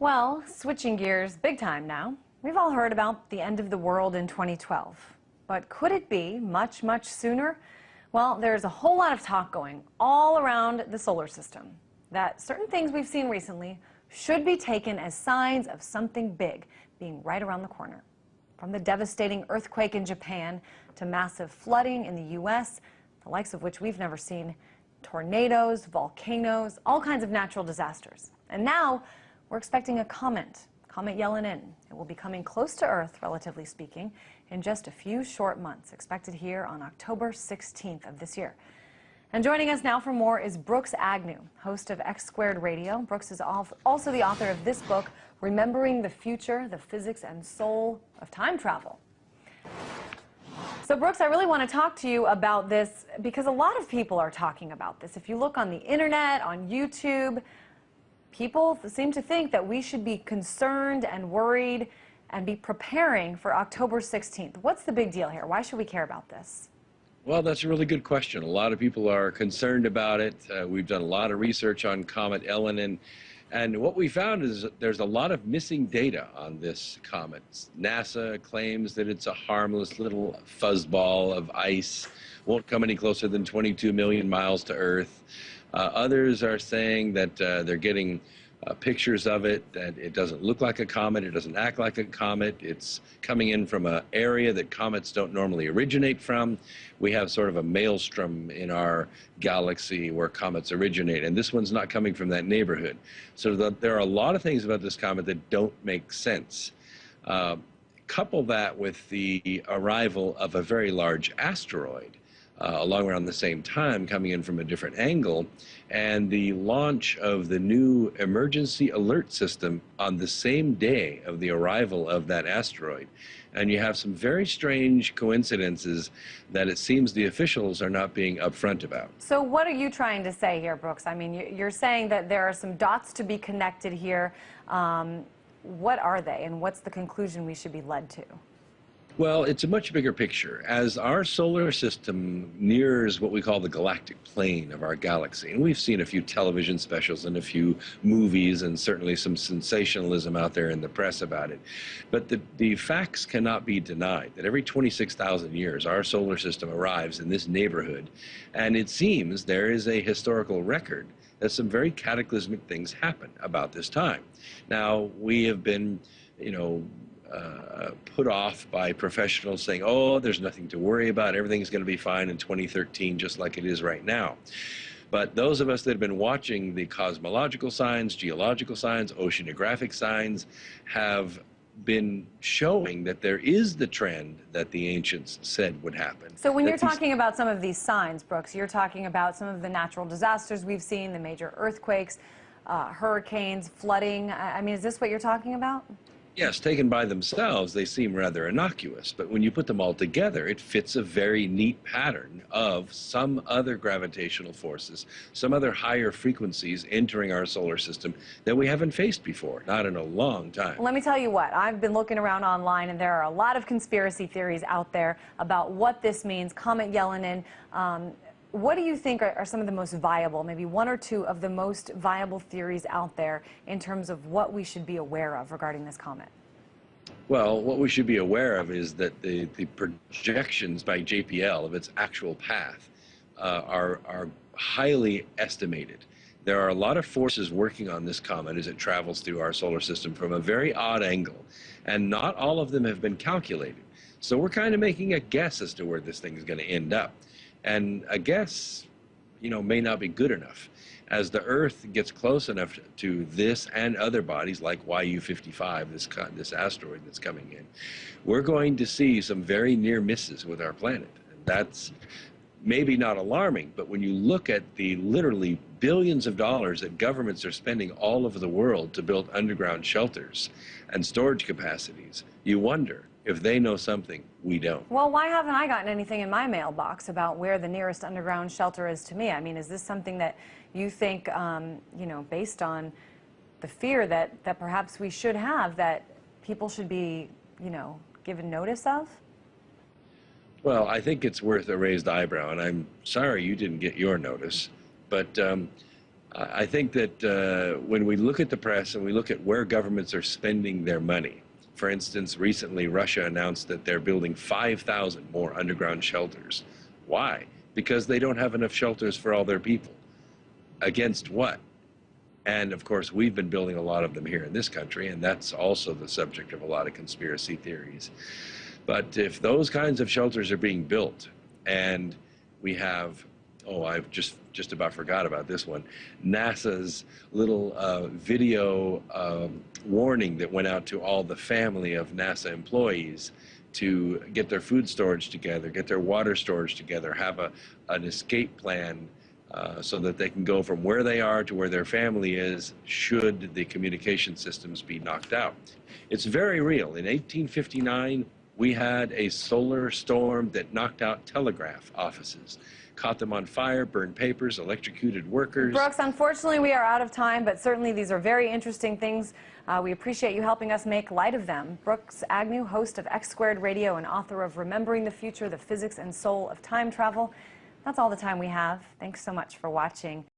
Well, switching gears big time now. We've all heard about the end of the world in 2012. But could it be much, much sooner? Well, there's a whole lot of talk going all around the solar system that certain things we've seen recently should be taken as signs of something big being right around the corner. From the devastating earthquake in Japan to massive flooding in the U.S., the likes of which we've never seen, tornadoes, volcanoes, all kinds of natural disasters. And now we're expecting a comet, Comet Elenin. It will be coming close to Earth, relatively speaking, in just a few short months, expected here on October 16th of this year. And joining us now for more is Brooks Agnew, host of X Squared Radio. Brooks is also the author of this book, Remembering the Future, the Physics and Soul of Time Travel. So Brooks, I really want to talk to you about this because a lot of people are talking about this. If you look on the internet, on YouTube, people seem to think that we should be concerned and worried and be preparing for October 16th. What's the big deal here? Why should we care about this? Well, that's a really good question. A lot of people are concerned about it. We've done a lot of research on Comet Elenin, and what we found is that there's a lot of missing data on this comet. NASA claims that it's a harmless little fuzzball of ice, won't come any closer than 22 million miles to Earth. Others are saying that they're getting pictures of it, that it doesn't look like a comet, it doesn't act like a comet, it's coming in from an area that comets don't normally originate from. We have sort of a maelstrom in our galaxy where comets originate, and this one's not coming from that neighborhood. So there are a lot of things about this comet that don't make sense. Couple that with the arrival of a very large asteroid along around the same time, coming in from a different angle, and the launch of the new emergency alert system on the same day of the arrival of that asteroid. And you have some very strange coincidences that it seems the officials are not being upfront about. So what are you trying to say here, Brooks? I mean, you're saying that there are some dots to be connected here. What are they, and what's the conclusion we should be led to? Well, it's a much bigger picture. As our solar system nears what we call the galactic plane of our galaxy, and we've seen a few television specials and a few movies and certainly some sensationalism out there in the press about it, but the facts cannot be denied that every 26,000 years our solar system arrives in this neighborhood, and it seems there is a historical record that some very cataclysmic things happen about this time. Now, we have been, put off by professionals saying, oh, there's nothing to worry about, everything's going to be fine in 2013 just like it is right now. But those of us that have been watching the cosmological signs, geological signs, oceanographic signs have been showing that there is the trend that the ancients said would happen. So when you're talking about some of these signs, Brooks, you're talking about some of the natural disasters we've seen, the major earthquakes, hurricanes, flooding. I mean, is this what you're talking about? Yes, taken by themselves, they seem rather innocuous, but when you put them all together, it fits a very neat pattern of some other gravitational forces, some other higher frequencies entering our solar system that we haven't faced before, not in a long time. Let me tell you what, I've been looking around online, and there are a lot of conspiracy theories out there about what this means, Comet Elenin. What do you think are some of the most viable, maybe one or two of the most viable theories out there in terms of what we should be aware of regarding this comet? Well, what we should be aware of is that the projections by JPL of its actual path are highly estimated. There are a lot of forces working on this comet as it travels through our solar system from a very odd angle, and not all of them have been calculated. So we're kind of making a guess as to where this thing is going to end up. And a guess, may not be good enough. As the Earth gets close enough to this and other bodies like YU-55, this asteroid that's coming in, we're going to see some very near misses with our planet. And that's maybe not alarming, but when you look at the literally billions of dollars that governments are spending all over the world to build underground shelters and storage capacities, you wonder if they know something we don't. Well, why haven't I gotten anything in my mailbox about where the nearest underground shelter is to me? I mean, is this something that you think, based on the fear that perhaps we should have, that people should be, given notice of? Well, I think it's worth a raised eyebrow, and I'm sorry you didn't get your notice. But I think that when we look at the press and we look at where governments are spending their money, for instance, recently Russia announced that they're building 5,000 more underground shelters. Why? Because they don't have enough shelters for all their people. Against what? And of course, we've been building a lot of them here in this country, and that's also the subject of a lot of conspiracy theories. But if those kinds of shelters are being built, and we have, oh, I've just about forgot about this one, NASA's little video warning that went out to all the family of NASA employees to get their food storage together, get their water storage together, have an escape plan so that they can go from where they are to where their family is should the communication systems be knocked out. It's very real. In 1859, we had a solar storm that knocked out telegraph offices, caught them on fire, burned papers, electrocuted workers. Brooks, unfortunately, we are out of time, but certainly these are very interesting things. We appreciate you helping us make light of them. Brooks Agnew, host of X Squared Radio and author of Remembering the Future, the Physics and Soul of Time Travel. That's all the time we have. Thanks so much for watching.